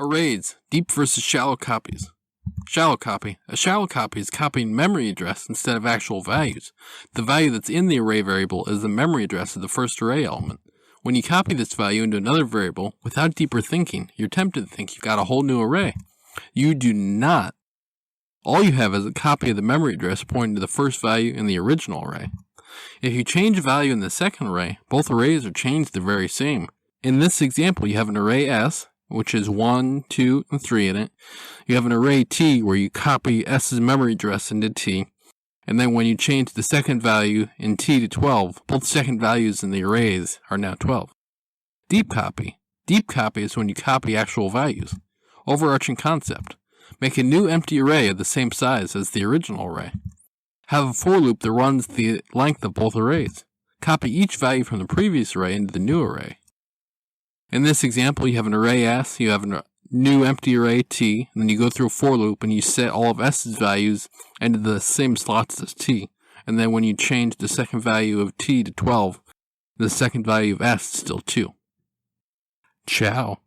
Arrays, deep versus shallow copies. Shallow copy. A shallow copy is copying memory address instead of actual values. The value that's in the array variable is the memory address of the first array element. When you copy this value into another variable, without deeper thinking, you're tempted to think you've got a whole new array. You do not. All you have is a copy of the memory address pointing to the first value in the original array. If you change a value in the second array, both arrays are changed the very same. In this example, you have an array S, which is 1, 2, and 3 in it. You have an array T where you copy S's memory address into T. And then when you change the second value in T to 12, both second values in the arrays are now 12. Deep copy. Deep copy is when you copy actual values. Overarching concept. Make a new empty array of the same size as the original array. Have a for loop that runs the length of both arrays. Copy each value from the previous array into the new array. In this example, you have an array S, you have a new empty array T, and then you go through a for loop and you set all of S's values into the same slots as T. And then when you change the second value of T to 12, the second value of S is still 2. Ciao.